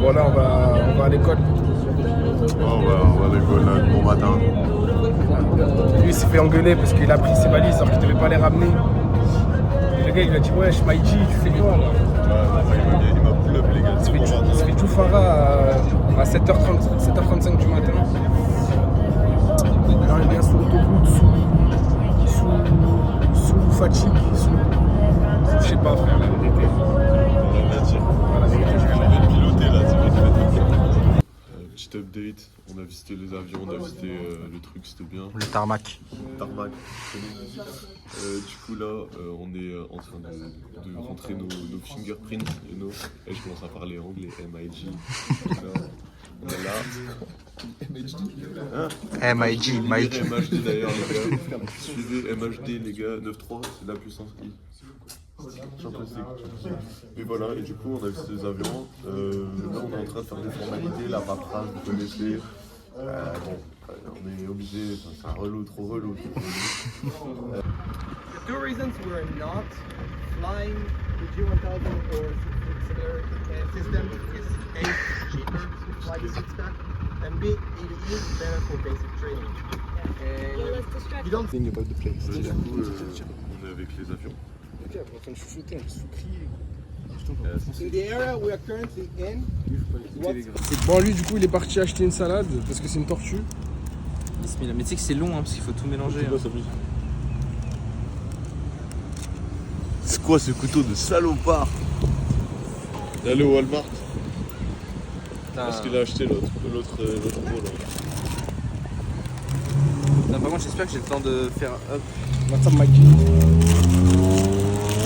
Bon là on va à l'école. On va à l'école là, bon matin. Lui il s'est fait engueuler parce qu'il a pris ses valises alors qu'il devait pas les ramener. Et le gars il lui a dit ouais Shmaïji tu fais quoi là? Il m'a pull up les gars. Il se fait Djoufara à 7h30, 7h35 du matin. Alors il vient sur l'autoroute sous fatigue, je sais pas frère la vérité. Voilà, je vais piloter là, c'est vrai qu'il va être petit update, on a visité les avions, on a visité le truc, c'était bien. Le tarmac. Tarmac. Du coup là, on est en train de rentrer nos fingerprints, et je commence à parler anglais, MIG. On est là. MIG, Mike. MHD d'ailleurs les gars. Suivez MHD les gars, 9.3, c'est la puissance I. Et voilà, et du coup on a visité les avions. Là on est en train de faire des formalités, la paperasse, vous connaissez. On est obligé, c'est un relou, trop relou. The two reasons we're not flying the G1000 or similar system is A, cheaper to fly the six-pack, and B, it is better for basic training. And you don't think about the place. Du coup, on est avec les avions. Ok, après en train de chuchoter, je suis crié. in the area we are currently in. Bon lui du coup il est parti acheter une salade parce que c'est une tortue. Bismillah. Mais tu sais que c'est long hein, parce qu'il faut tout mélanger. C'est quoi ce couteau de salopard? Allez au Walmart. Parce qu'il a acheté l'autre gros là. Non, par contre j'espère que j'ai le temps de faire hop. What's up Mikey?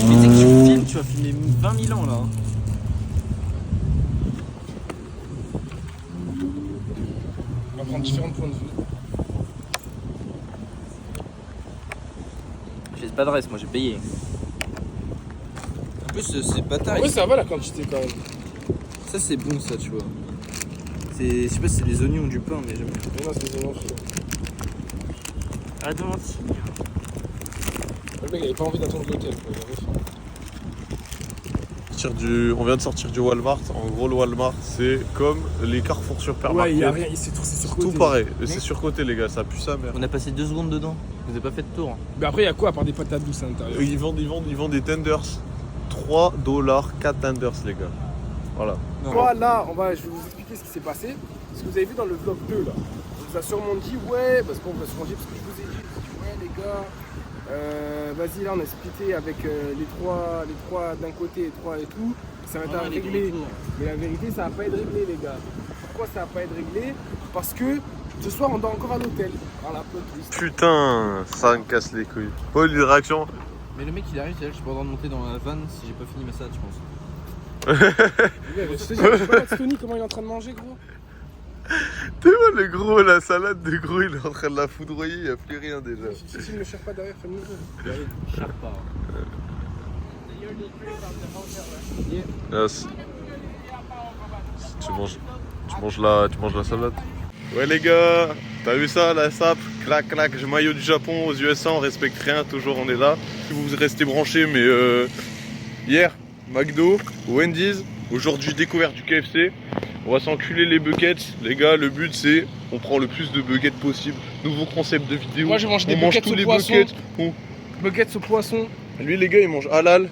Mais tu sais que tu filmes, tu vas filmer 20 000 ans là. On va prendre différents points de vue. J'ai pas d'adresse, moi j'ai payé. En plus c'est bataille. Ouais ça va la quantité quand même. Ça c'est bon ça tu vois. Je sais pas si c'est des oignons ou du pain mais j'aime bien. Mais non c'est des oignons. Arrête de mentir. Le mec il avait pas envie d'attendre l'hôtel quoi, il avait faim. On vient de sortir du Walmart. En gros, le Walmart, c'est comme les Carrefour Supermarket. Ouais, il y a rien, c'est surcoté. Tout pareil. C'est surcoté, les gars. Ça pue sa mère. On a passé 2 secondes dedans. Vous avez pas fait de tour. Mais après, il y a quoi à part des patates douces à l'intérieur? Ils vendent des tenders. 3 $, 4 tenders, les gars. Voilà. Voilà, je vais vous expliquer ce qui s'est passé. Ce que vous avez vu dans le vlog 2 là. On vous a sûrement dit, ouais, parce qu'on vous a sûrement dit, parce que je vous ai dit, ouais, les gars. Vas-y là on a splitté avec les trois d'un côté et 3 et tout, ça va être réglé. Mais la vérité ça va pas être réglé les gars. Pourquoi ça va pas être réglé? Parce que ce soir on dort encore à l'hôtel. Voilà, plot twist. Putain, ça me casse les couilles. Paul, une réaction? Mais le mec il arrive, j'ai pas le droit de monter dans la van si j'ai pas fini ma salade je pense. Tu sais pas Tony comment il est en train de manger gros? T'es vois le gros, la salade de gros, il est en train de la foudroyer, il n'y a plus rien déjà. Si ne me cherche pas derrière, fais-nous le Cherche pas. Yes. Tu manges la salade. Ouais les gars, t'as vu ça, la SAP? Clac clac, maillot du Japon aux USA, on respecte rien, toujours on est là. Si vous restez branchés, mais hier, McDo, Wendy's, aujourd'hui découverte du KFC. On va s'enculer les buckets, les gars, le but c'est on prend le plus de buckets possible. Nouveau concept de vidéo. Moi je mange des on mange buckets tous au les poisson. buckets. Buckets au poisson. Lui les gars, il mange halal.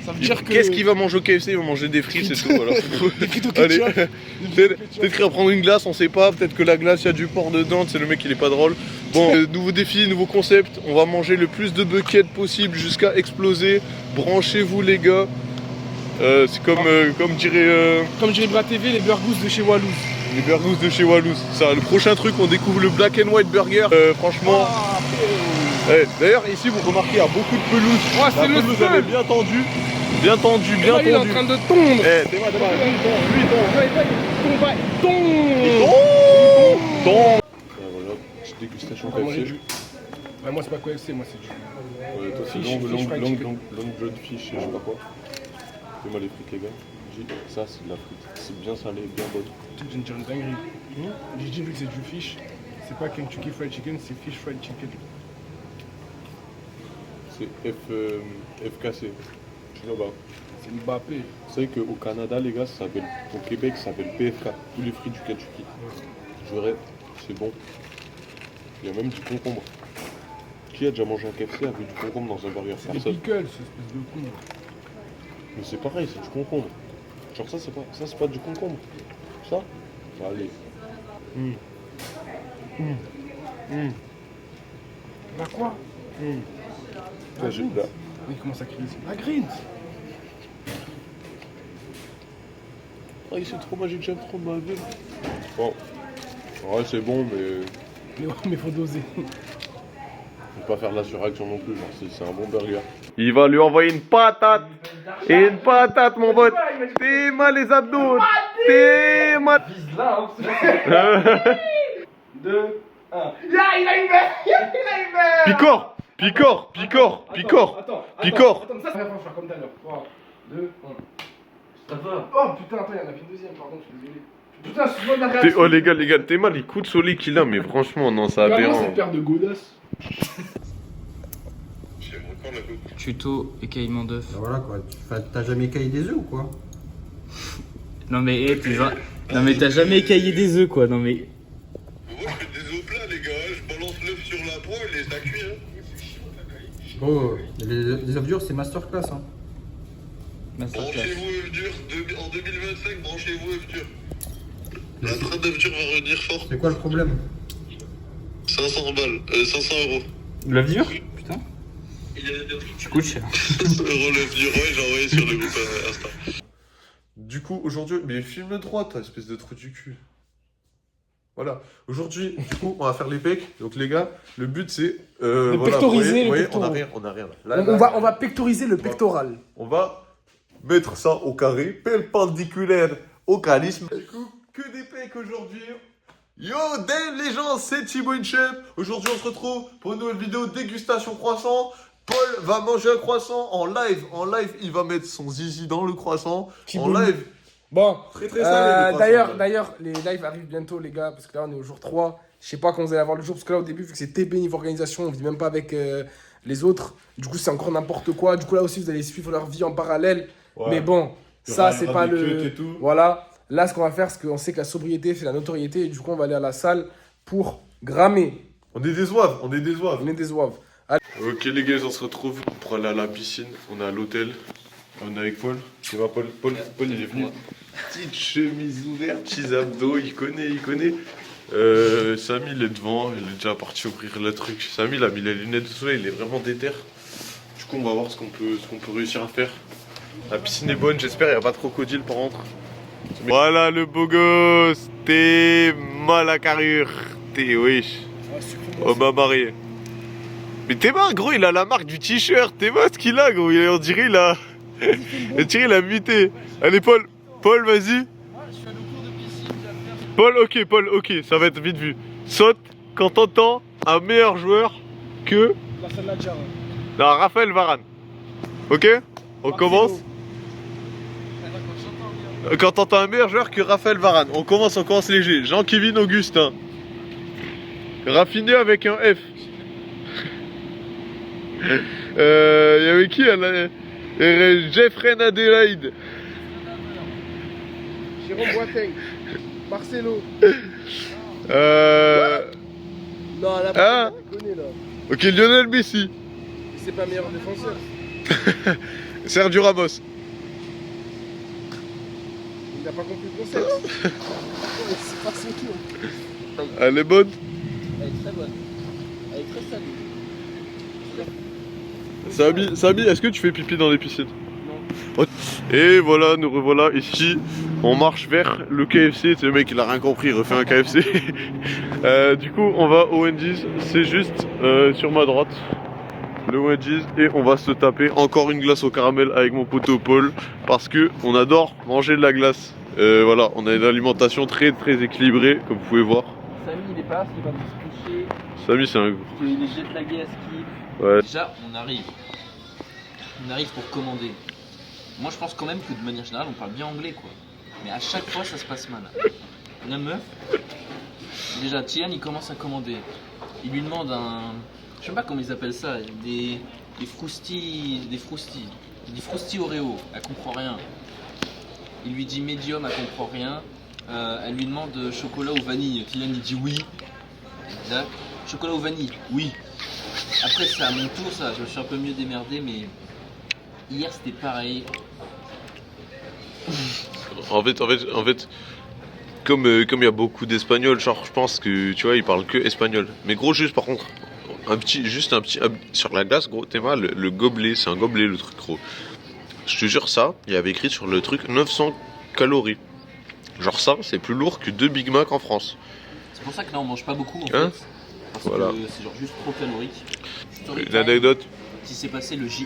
Ça veut dire que... Qu'est-ce qu'il va manger au KFC? Il va manger des frites, c'est tout. Voilà. Des frites au Allez, ketchup. peut-être qu'il va prendre une glace, on sait pas. Peut-être que la glace, il y a du porc dedans. C'est le mec, il est pas drôle. Bon, nouveau défi, nouveau concept. On va manger le plus de buckets possible jusqu'à exploser. Branchez-vous, les gars. C'est comme dirait Bras TV, les burgous de chez Wallouz. les burgers de chez Wallouz. Ça, le prochain truc, on découvre le black and white burger. Franchement. D'ailleurs, ici, vous remarquez, il y a beaucoup de pelouse. Ouais, c'est la le pelouse, feu. elle est bien tendue. Bien tendue, bien Là, il est en tendue. train de tondre. Lui, il tombe. Tombe. Voilà, petite dégustation Moi, j'ai KFC. du... Ouais, moi c'est pas KFC, moi c'est du... Ouais, toi, c'est Fish, long blood fish, je sais pas quoi. Fais-moi les frites, les gars. Ça, c'est de la frite. C'est bien salé, bien bonne. Tu sais que j'ai une dinguerie. J'ai dit vu que c'est du fish, c'est pas Kentucky Fried Chicken, c'est Fish Fried Chicken. C'est FKC. Chinoba. C'est Mbappé. Vous savez qu'au Canada, les gars, ça s'appelle, au Québec, ça s'appelle PFK. Tous les fruits du Kentucky. Je rêve, c'est bon. Il y a même du concombre. Qui a déjà mangé un KFC avec du concombre dans un burger? C'est des Personne. pickles, ce espèce de con. Mais c'est pareil, c'est du concombre. Genre ça, c'est pas du concombre. Ça? Allez. Là quoi? Là, là. Oui, il commence à crier. La green. Oh, c'est trop magique, j'aime trop ma vie. Bon. Ouais, c'est bon, mais Mais faut doser. faut pas faire de la suraction non plus. Genre, c'est un bon burger. Il va lui envoyer une patate. Et une patate, mon pote. T'es mal les abdos. T'es mal. Vise là, hein. 2, 1. Là, il a une main. Il a une main. Picor. Picor. Picor. Picor. Picor. Attends, ça va faire comme tout à l'heure. 3, 2, 1. Ça va. Oh putain, attends, il y en a une deuxième, pardon, je suis désolé. Putain, excuse-moi de la réaction. Oh les gars, t'es mal les coups de soleil qu'il a, mais franchement, non, ça Vraiment, aberrant. cette paire de godasses. Tuto et caillement d'œuf. Bah voilà quoi, t'as jamais caillé des œufs ou quoi? Non mais non mais t'as jamais écaillé des œufs quoi, non mais. Moi je fais des œufs plats les gars, je balance l'œuf sur la poêle et ça cuit hein. Oh, les œufs durs c'est masterclass hein. Branchez-vous œufs durs, en 2025 branchez-vous œufs durs. La traite d'œufs durs va revenir fort. C'est quoi le problème? 500 balles, 500 euros. L'œuf dur? Putain. Tu coûtes cher. 500 euros l'œuf dur, ouais j'ai envoyé sur le groupe Insta. Du coup aujourd'hui, mais filme droit ta espèce de trou du cul. Voilà, aujourd'hui, du coup, on va faire les pecs. Donc les gars, le but c'est De pectoriser les on pectoraux. on a rien. On va pectoriser le pectoral. On va mettre ça au carré, perpendiculaire au calisme. Du coup, que des pecs aujourd'hui. Yo, damn les gens, c'est Thibaut InChef. Aujourd'hui, on se retrouve pour une nouvelle vidéo dégustation croissant. Paul va manger un croissant en live. En live, il va mettre son zizi dans le croissant. En live. Bon, Très très salé. les croissants. d'ailleurs, les lives arrivent bientôt, les gars, parce que là, on est au jour 3. Je sais pas quand vous allez avoir le jour, parce que là, au début, vu que c'est TB niveau organisation, on vit même pas avec les autres. Du coup, c'est encore n'importe quoi. Du coup, là aussi, vous allez suivre leur vie en parallèle. Ouais. Mais bon, Il y ça, aura c'est un pas des le. cuts et tout. Voilà. Là, ce qu'on va faire, c'est qu'on sait que la sobriété fait la notoriété. Et du coup, on va aller à la salle pour grammer. On est des zouaves, on est des zouaves. On est des zouaves. Ok les gars, on se retrouve pour aller à la piscine. On est à l'hôtel. On est avec Paul. Ça va Paul, il est venu. Petite chemise ouverte, petits abdos, il connaît. Samy il est devant, il est déjà parti ouvrir le truc. Samy il a mis les lunettes de soleil, il est vraiment déter. Du coup on va voir ce qu'on peut réussir à faire. La piscine est bonne, j'espère, il n'y a pas de crocodile par contre. Voilà le beau gosse, t'es mal à carrure, t'es wesh. Oh m'a marié. Mais Théma, gros, il a la marque du t-shirt. Théma, ce qu'il a, gros, on dirait il a. On dirait il a muté. Allez, Paul, vas-y. Paul, ok, ça va être vite vu. Saute quand t'entends un meilleur joueur que. Non, Raphaël Varane. Ok? On commence. Quand t'entends un meilleur joueur que Raphaël Varane. On commence léger. Jean-Kévin Augustin. Raffiné avec un F. Il y avait qui Jeffrey Adelaide. Jérôme Boateng. Marcelo. Non, là, Ah. on connaît là. Ok, Lionel Messi. C'est pas meilleur défenseur. Sergio Ramos. Il n'a pas compris le concept. C'est pas son tour. Elle est bonne. Elle est très bonne. Elle est très salée. Samy, est-ce que tu fais pipi dans les piscines? Non. Et voilà, nous revoilà ici. On marche vers le KFC. Ce mec, il a rien compris, il refait un KFC. Du coup, on va au Wendy's. C'est juste sur ma droite. Le Wendy's. Et on va se taper encore une glace au caramel avec mon poteau Paul. Parce que on adore manger de la glace. Voilà, on a une alimentation très très équilibrée, comme vous pouvez voir. Samy il est pas là, il va se coucher. Samy, c'est un. Il est jetlagué à ski. Ouais. Déjà, on arrive pour commander. Moi, je pense quand même que de manière générale, on parle bien anglais, quoi. Mais à chaque fois, ça se passe mal. La meuf, déjà, Tian, il commence à commander. Il lui demande un... Je sais pas comment ils appellent ça, des froustilles. Il dit Frosty Oreo, elle comprend rien. Il lui dit Medium, elle comprend rien. Elle lui demande chocolat ou vanille. Kylian il dit oui. Exact. Chocolat ou vanille, oui. Après c'est à mon tour ça, je me suis un peu mieux démerdé mais hier c'était pareil. En fait, comme il y a beaucoup d'espagnols, genre je pense que tu vois, ils parlent que espagnol. Mais gros, juste par contre, sur la glace, gros, t'es mal, le gobelet, c'est un gobelet le truc, gros. Je te jure, ça, il y avait écrit sur le truc 900 calories. Genre ça, c'est plus lourd que 2 Big Mac en France. C'est pour ça que là on mange pas beaucoup en Hein fait. Parce Voilà. que c'est genre juste trop calorique. Story Une time, anecdote, qui s'est passé le J1.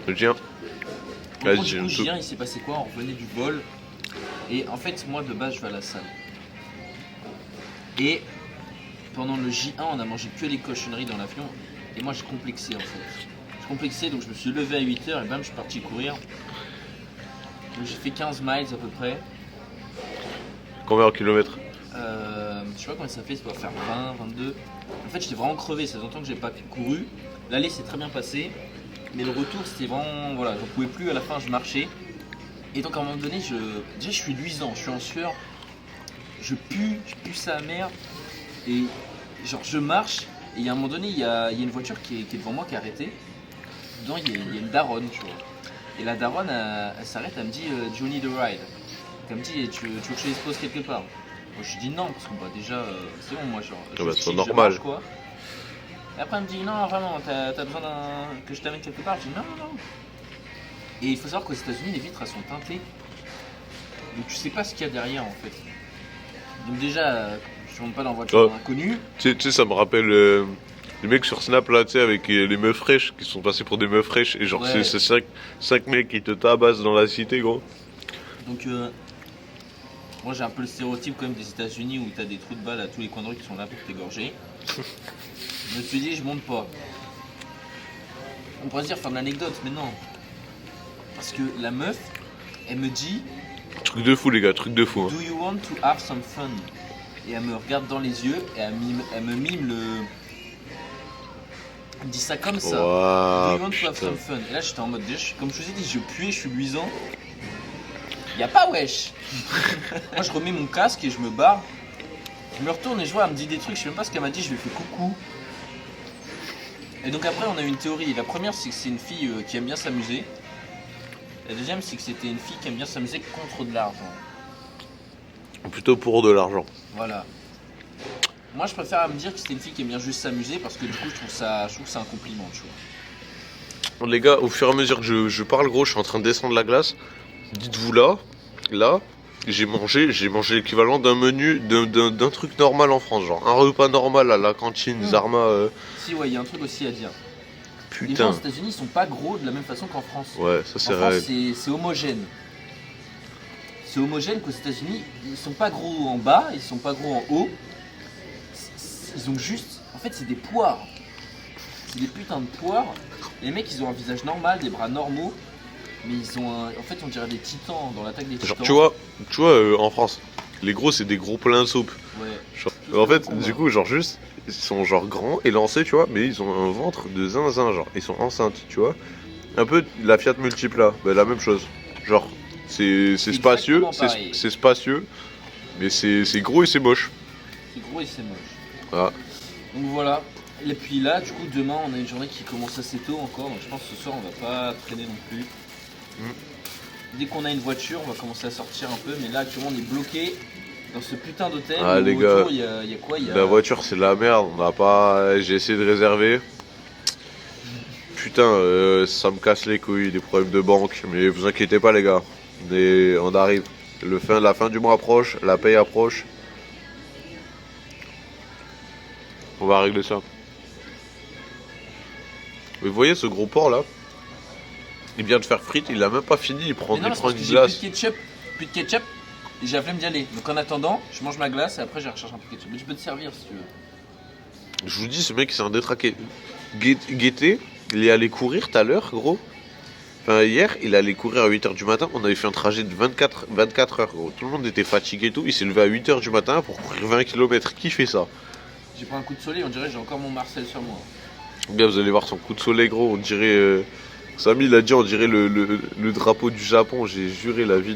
je tiens. En gros, Vas-y, du coup, j'ai J1 il s'est passé quoi? On revenait du vol. Et en fait, moi de base je vais à la salle. Et pendant le J1, on a mangé que les cochonneries dans l'avion. Et moi, j'ai complexé en fait. Je complexais, donc je me suis levé à 8h et bam, je suis parti courir. Donc j'ai fait 15 miles à peu près. Combien de kilomètres? Je sais pas combien ça fait, ça doit faire 20, 22. En fait, j'étais vraiment crevé, ça fait longtemps que j'ai pas couru. L'aller s'est très bien passé. Mais le retour, c'était vraiment. Voilà, j'en pouvais plus, à la fin, je marchais. Et donc à un moment donné, déjà je suis luisant, je suis en sueur. Je pue sa mère. Et genre je marche et à un moment donné il y a une voiture qui est devant moi qui est arrêtée. Dedans il y a une daronne, tu vois. Et la daronne elle s'arrête, elle me dit Do you need a ride? Elle me dit tu veux que je les pose quelque part? Moi je lui dis non parce que bah, déjà c'est bon moi genre c'est chill, normal. marche, quoi. Et après elle me dit non vraiment t'as besoin que je t'amène quelque part? Je dis non. Et il faut savoir qu'aux États-Unis les vitres elles sont teintées. Donc tu sais pas ce qu'il y a derrière en fait. Donc déjà je monte pas dans la voiture inconnue. Tu sais, ça me rappelle les mecs sur Snap là, tu sais, avec les meufs fraîches qui sont passés pour des meufs fraîches. Et genre, Ouais. c'est 5 mecs qui te tabassent dans la cité, gros. Donc moi j'ai un peu le stéréotype quand même des États-Unis où t'as des trous de balles à tous les coins de rue qui sont là pour t'égorger. Je me suis dit je monte pas. On pourrait se dire faire de l'anecdote mais non. Parce que la meuf, elle me dit Truc de fou, les gars, truc de fou. Hein. Do you want to have some fun? Et elle me regarde dans les yeux et elle me mime le. Elle me dit ça comme ça. Do Waouh, you want to have putain. some fun? Et là j'étais en mode déjà, comme je vous ai dit, je puais, je suis luisant. Y'a pas wesh. Moi je remets mon casque et je me barre. Je me retourne et je vois, elle me dit des trucs, je sais même pas ce qu'elle m'a dit, je lui fais coucou. Et donc après on a eu une théorie. La première c'est que c'est une fille qui aime bien s'amuser. La deuxième c'est que c'était une fille qui aime bien s'amuser contre de l'argent. Plutôt pour de l'argent. Voilà. Moi je préfère me dire que c'était une fille qui aime bien juste s'amuser parce que du coup je trouve que c'est un compliment, tu vois. Les gars, au fur et à mesure que je parle, gros, je suis en train de descendre la glace. Dites-vous là, j'ai mangé l'équivalent d'un menu, d'un truc normal en France. Genre un repas normal à la cantine, Zarma. Si ouais, il y a un truc aussi à dire. Les gens aux Putain. États-Unis ils sont pas gros de la même façon qu'en France. Ouais, ça c'est En France réel. c'est homogène. C'est homogène qu'aux États-Unis ils sont pas gros en bas, ils sont pas gros en haut. Ils ont juste. En fait c'est des poires. C'est des putains de poires. Les mecs ils ont un visage normal, des bras normaux. Mais ils ont en fait on dirait des titans dans l'attaque des titans. Genre tu vois en France, les gros c'est des gros pleins de soupe. Ouais. Genre, en fait, du coup, genre juste, ils sont genre grands et lancés, tu vois, mais ils ont un ventre de zinzin, genre, ils sont enceintes, tu vois. Un peu la Fiat Multipla, bah, la même chose. Genre, c'est spacieux, exactement pareil. c'est spacieux, mais c'est gros et c'est moche. C'est gros et c'est moche. Ah. Donc voilà. Et puis là, du coup, demain, on a une journée qui commence assez tôt encore. Donc je pense que ce soir, on va pas traîner non plus. Dès qu'on a une voiture, on va commencer à sortir un peu. Mais là, actuellement, on est bloqué dans ce putain d'hôtel. Ah, où les autour, gars, il y a quoi? Il y a... La voiture, c'est de la merde, on n'a pas. J'ai essayé de réserver. Putain, ça me casse les couilles, des problèmes de banque, mais vous inquiétez pas, les gars. On arrive. La fin du mois approche, la paye approche. On va régler ça. Mais vous voyez ce gros porc là? Il vient de faire frite, il a même pas fini, il prend, Mais non, il c'est prend parce une que glace. j'ai plus de ketchup. Et j'ai la flemme d'y aller. Donc en attendant, je mange ma glace et après, je recherche un peu de ketchup. Mais tu peux te servir si tu veux. Je vous dis, ce mec c'est un détraqué. Guetté, il est allé courir tout à l'heure, gros. Enfin, hier, il allait courir à 8h du matin. On avait fait un trajet de 24 heures, gros. Tout le monde était fatigué et tout. Il s'est levé à 8h du matin pour courir 20 km. Qui fait ça? J'ai pris un coup de soleil, on dirait que j'ai encore mon Marcel sur moi. Bien, vous allez voir son coup de soleil, gros. On dirait Samy il a dit on dirait le drapeau du Japon, j'ai juré la vie.